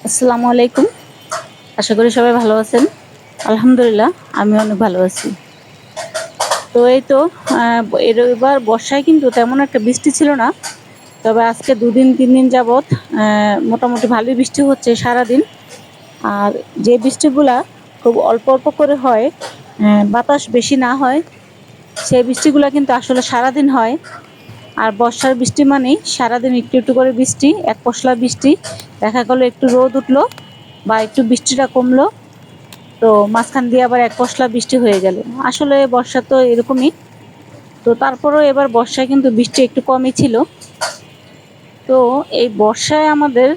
আসসালামু আলাইকুম। আশা করি সবাই ভালো আছেন। আলহামদুলিল্লাহ আমি অনেক ভালো আছি। তো এই তো এবার বর্ষায় কিন্তু তেমন একটা বৃষ্টি ছিল না। তবে আজকে ২ দিন ৩ দিন যাবৎ মোটামুটি ভালোই বৃষ্টি হচ্ছে সারাদিন। আর যে বৃষ্টিগুলা খুব অল্প, অল্প করে হয়, বাতাস বেশি না হয়, সেই বৃষ্টিগুলা কিন্তু আসলে সারাদিন হয়। আর বর্ষার বৃষ্টি মানেই সারাদিন একটু, একটু করে বৃষ্টি, এক পশলা বৃষ্টি। দেখা গেল একটু রোদ উঠলো বা একটু বৃষ্টিটা কমলো। তো মাঝখান দিয়ে আবার এক পশলা বৃষ্টি হয়ে গেল। আসলে বর্ষা তো এরকমই। তো তারপরেও এবার বর্ষায় কিন্তু বৃষ্টি একটু কমই ছিল। তো এই বর্ষায় আমাদের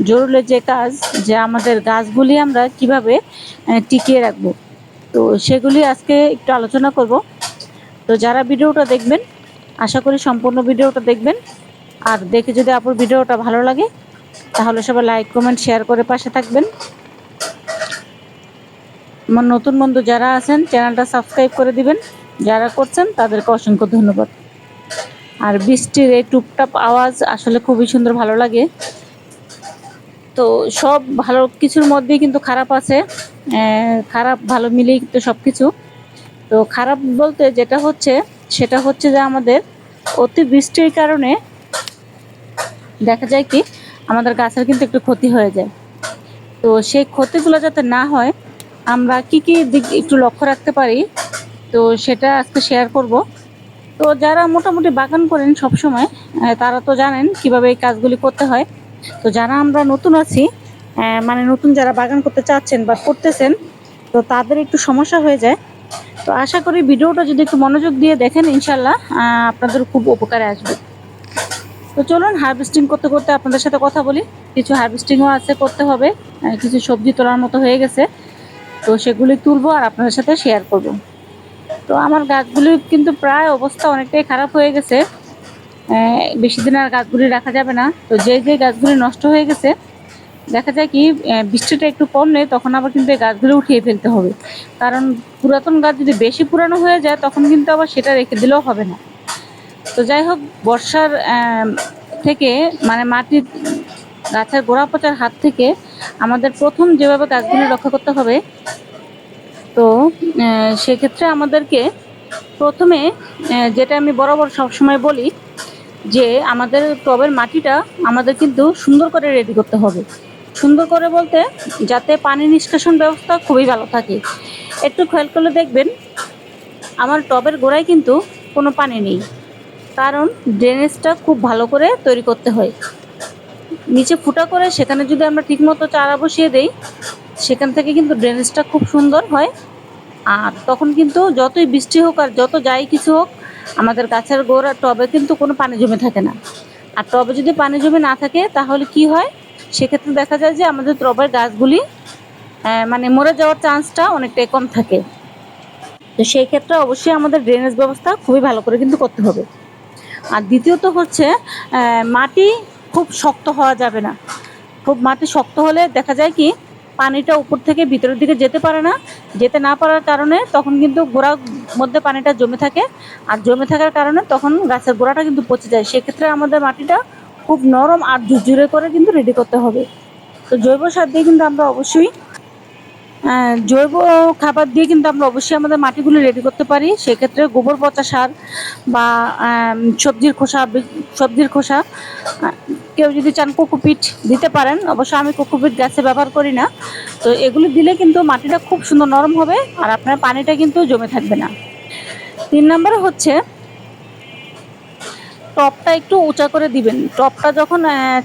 জরুরি যে কাজ, যে আমাদের গাছগুলি আমরা কিভাবে টিকিয়ে রাখবো। তো সেগুলি আজকে একটু আলোচনা করব। তো যারা ভিডিওটা দেখবেন, আশা করি সম্পূর্ণ ভিডিওটা দেখবেন। আর দেখে যদি আপুর ভিডিওটা ভালো লাগে তাহলে সবাই লাইক, কমেন্ট, শেয়ার করে পাশে থাকবেন। আমার নতুন বন্ধু যারা আছেন চ্যানেলটা সাবস্ক্রাইব করে দিবেন। যারা করছেন তাদেরকে অসংখ্য ধন্যবাদ। আর বৃষ্টির এই টুপটাপ আওয়াজ আসলে খুবই সুন্দর, ভালো লাগে। তো সব ভালো কিছুর মধ্যেই কিন্তু খারাপ আছে। খারাপ ভালো মিলেই কিন্তু সব কিছু। তো খারাপ বলতে যেটা হচ্ছে সেটা হচ্ছে যে আমাদের অতি বৃষ্টির কারণে দেখা যায় কি আমাদের গাছের কিন্তু একটু ক্ষতি হয়ে যায়। তো সেই ক্ষতিগুলো যাতে না হয় আমরা কি কি দিক একটু লক্ষ্য রাখতে পারি, তো সেটা আজকে শেয়ার করব। তো যারা মোটামুটি বাগান করেন সবসময়, তারা তো জানেন কিভাবে এই কাজগুলি করতে হয়। তো যারা আমরা নতুন আছি, মানে নতুন যারা বাগান করতে চাচ্ছেন বা করতেছেন, তো তাদের একটু সমস্যা হয়ে যায়। তো আশা করি ভিডিওটা যদি একটু মনোযোগ দিয়ে দেখেন ইনশাল্লাহ আপনাদের খুব উপকারে আসবে। তো চলুন হারভেস্টিং করতে করতে আপনাদের সাথে কথা বলি। কিছু হারভেস্টিংও আছে, করতে হবে। কিছু সবজি তোলার মতো হয়ে গেছে, তো সেগুলি তুলবো আর আপনাদের সাথে শেয়ার করব। তো আমার গাছগুলি কিন্তু প্রায় অবস্থা অনেকটাই খারাপ হয়ে গেছে। বেশি দিন আর গাছগুলি রাখা যাবে না। তো যে যে গাছগুলি নষ্ট হয়ে গেছে, দেখা যায় কি বৃষ্টিটা একটু কমলে তখন আবার কিন্তু এই গাছগুলো উঠিয়ে ফেলতে হবে। কারণ পুরাতন গাছ যদি বেশি পুরানো হয়ে যায় তখন কিন্তু আবার সেটা রেখে দিলেও হবে না। তো যাই হোক, বর্ষার থেকে মানে মাটির গাছের গোড়া পচার হাত থেকে আমাদের প্রথম যেভাবে গাছগুলি রক্ষা করতে হবে, তো সেক্ষেত্রে আমাদেরকে প্রথমে যেটা আমি বরাবর সবসময় বলি, যে আমাদের টবের মাটিটা আমাদের কিন্তু সুন্দর করে রেডি করতে হবে। সুন্দর করে বলতে যাতে পানি নিষ্কাশন ব্যবস্থা খুবই ভালো থাকে। একটু খেয়াল করলে দেখবেন আমার টবের গোড়ায় কিন্তু কোনো পানি নেই, কারণ ড্রেনেজটা খুব ভালো করে তৈরি করতে হয়। নিচে ফুটা করে সেখানে যদি আমরা ঠিকমতো চারা বসিয়ে দেই, সেখান থেকে কিন্তু ড্রেনেজটা খুব সুন্দর হয়। আর তখন কিন্তু যতই বৃষ্টি হোক আর যত যাই কিছু হোক, আমাদের গাছের গোড়া টবে কিন্তু কোনো পানি জমে থাকে না। আর টবে যদি পানি জমে না থাকে তাহলে কি হয়, সেক্ষেত্রে দেখা যায় যে আমাদের টবের গাছগুলি মানে মরে যাওয়ার চান্সটা অনেকটাই কম থাকে। তো সেই ক্ষেত্রে অবশ্যই আমাদের ড্রেনেজ ব্যবস্থা খুবই ভালো করে কিন্তু করতে হবে। আর দ্বিতীয়ত হচ্ছে মাটি খুব শক্ত হওয়া যাবে না। খুব মাটি শক্ত হলে দেখা যায় কি পানিটা উপর থেকে ভিতরের দিকে যেতে পারে না। যেতে না পারার কারণে তখন কিন্তু গোড়ার মধ্যে পানিটা জমে থাকে। আর জমে থাকার কারণে তখন গাছের গোড়াটা কিন্তু পচে যায়। সেক্ষেত্রে আমাদের মাটিটা খুব নরম আর ঝুরঝুরে করে কিন্তু রেডি করতে হবে। তো জৈব সার দিয়ে কিন্তু আমরা অবশ্যই জৈব খাবার দিয়ে কিন্তু আমরা অবশ্যই আমাদের মাটিগুলো রেডি করতে পারি। সেক্ষেত্রে গোবর পচা সার বা সবজির খোসা, কেউ যদি চান কোকোপিট দিতে পারেন। অবশ্য আমি কোকোপিট গাছে ব্যবহার করি না। তো এগুলো দিলে কিন্তু মাটিটা খুব সুন্দর নরম হবে আর আপনার পানিটা কিন্তু জমে থাকবে না। ৩ নম্বরে হচ্ছে টবটা একটু উঁচা করে দিবেন। টবটা যখন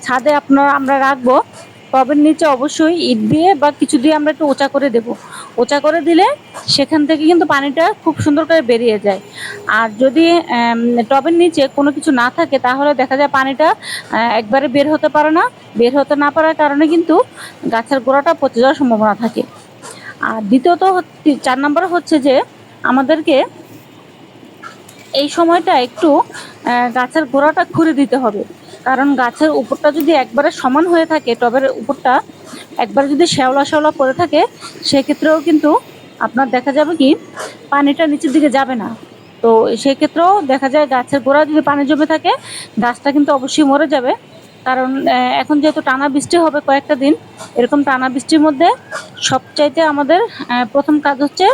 ছাদে আমরা রাখবো, টবের নিচে অবশ্যই ইট দিয়ে বা কিছু দিয়ে আমরা একটু উঁচা করে দেব। উঁচা করে দিলে সেখান থেকে কিন্তু পানিটা খুব সুন্দর করে বেরিয়ে যায়। আর যদি টবের নিচে কোনো কিছু না থাকে তাহলে দেখা যায় পানিটা একবারে বের হতে পারে না। বের হতে না পারার কারণে কিন্তু গাছের গোড়াটা পচে যাওয়ার সম্ভাবনা থাকে। আর দ্বিতীয়ত ৪ নম্বরে হচ্ছে যে আমাদেরকে এই সময়টা একটু গাছের গোড়াটা খুঁড়ে দিতে হবে। কারণ গাছের উপরটা যদি একবারে সমান হয়ে থাকে, টবের উপরটা একবারে যদি শ্যাওলা শ্যাওলা পড়ে থাকে, সেক্ষেত্রেও কিন্তু আপনার দেখা যাবে কি পানিটা নিচের দিকে যাবে না। তো সেক্ষেত্রেও দেখা যায় গাছের গোড়ায় যদি পানি জমে থাকে গাছটা কিন্তু অবশ্যই মরে যাবে। কারণ এখন যেহেতু টানা বৃষ্টি হবে কয়েকটা দিন, এরকম টানা বৃষ্টির মধ্যে সবচাইতে আমাদের প্রথম কাজ হচ্ছে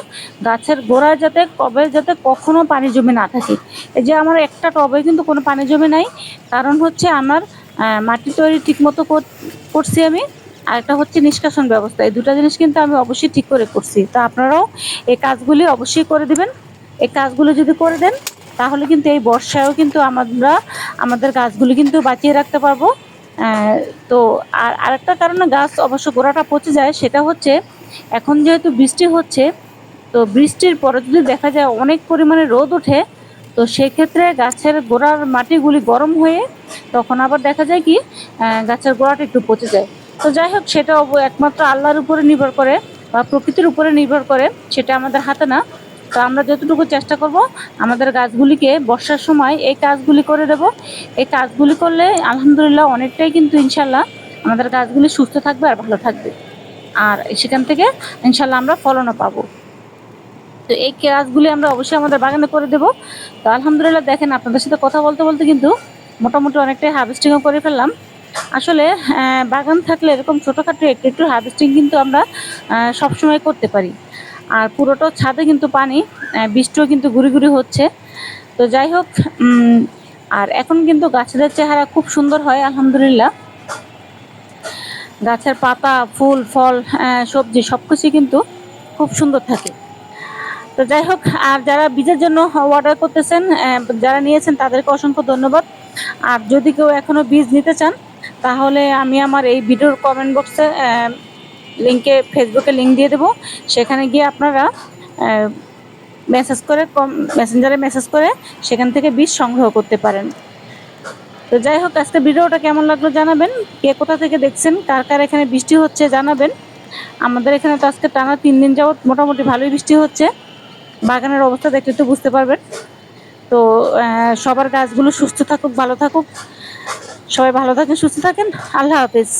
গাছের গোড়ায় যাতে কখনো পানি জমে না থাকে। এই যে আমার একটা টবে কিন্তু কোনো পানি জমে নাই, কারণ হচ্ছে আমার মাটি তৈরি ঠিকমতো করছি আমি, আর একটা হচ্ছে নিষ্কাশন ব্যবস্থা। এই দুটো জিনিস কিন্তু আমি অবশ্যই ঠিক করে করছি। তো আপনারাও এই কাজগুলি অবশ্যই করে দিবেন। এই কাজগুলো যদি করে দেন তাহলে কিন্তু এই বর্ষায়ও কিন্তু আমরা আমাদের গাছগুলি কিন্তু বাঁচিয়ে রাখতে পারবো। তো আরেকটা কারণে গাছ অবশ্য গোড়াটা পচে যায়, সেটা হচ্ছে এখন যেহেতু বৃষ্টি হচ্ছে, তো বৃষ্টির পরে যদি দেখা যায় অনেক পরিমাণে রোদ ওঠে, তো সেক্ষেত্রে গাছের গোড়ার মাটিগুলি গরম হয়ে তখন আবার দেখা যায় কি গাছের গোড়াটা একটু পচে যায়। তো যাই হোক, সেটা একমাত্র আল্লাহর উপরে নির্ভর করে বা প্রকৃতির উপরে নির্ভর করে, সেটা আমাদের হাতে না। তো আমরা যতটুকু চেষ্টা করব আমাদের গাছগুলিকে বর্ষার সময় এই কাজগুলি করে দেব। এই কাজগুলি করলে আলহামদুলিল্লাহ অনেকটাই কিন্তু ইনশাল্লাহ আমাদের গাছগুলি সুস্থ থাকবে আর ভালো থাকবে, আর সেখান থেকে ইনশাল্লাহ আমরা ফলনও পাবো। তো এই কাজগুলি আমরা অবশ্যই আমাদের বাগানে করে দেব। তো আলহামদুলিল্লাহ দেখেন, আপনাদের সাথে কথা বলতে বলতে কিন্তু মোটামুটি অনেকটাই হার্ভেস্টিংও করে ফেললাম। আসলে বাগান থাকলে এরকম ছোটোখাটো একটু একটু হার্ভেস্টিং কিন্তু আমরা সবসময় করতে পারি। আর পুরোটা ছাদে কিন্তু পানি, বৃষ্টিও কিন্তু গুড়ি গুড়ি হচ্ছে। তো যাই হোক, আর এখন কিন্তু গাছেদের চেহারা খুব সুন্দর হয় আলহামদুলিল্লাহ। গাছের পাতা, ফুল, ফল, সবজি সবকিছু কিন্তু খুব সুন্দর থাকে। তো যাই হোক, আর যারা বীজের জন্য অর্ডার করতেছেন, যারা নিয়েছেন তাদেরকে অসংখ্য ধন্যবাদ। আর যদি কেউ এখনো বীজ নিতে চান তাহলে আমি আমার এই ভিডিওর কমেন্ট বক্সে ফেসবুকে লিঙ্ক দিয়ে দেবো। সেখানে গিয়ে আপনারা মেসেঞ্জারে মেসেজ করে সেখান থেকে বীজ সংগ্রহ করতে পারেন। তো যাই হোক, আজকে ভিডিওটা কেমন লাগলো জানাবেন। কে কোথা থেকে দেখছেন, কার কার এখানে বৃষ্টি হচ্ছে জানাবেন। আমাদের এখানে তো আজকে টানা 3 দিন যাবত মোটামুটি ভালোই বৃষ্টি হচ্ছে। বাগানের অবস্থা দেখলে তো বুঝতে পারবেন। তো সবার গাছগুলো সুস্থ থাকুক, ভালো থাকুক। সবাই ভালো থাকেন, সুস্থ থাকেন। আল্লাহ হাফেজ।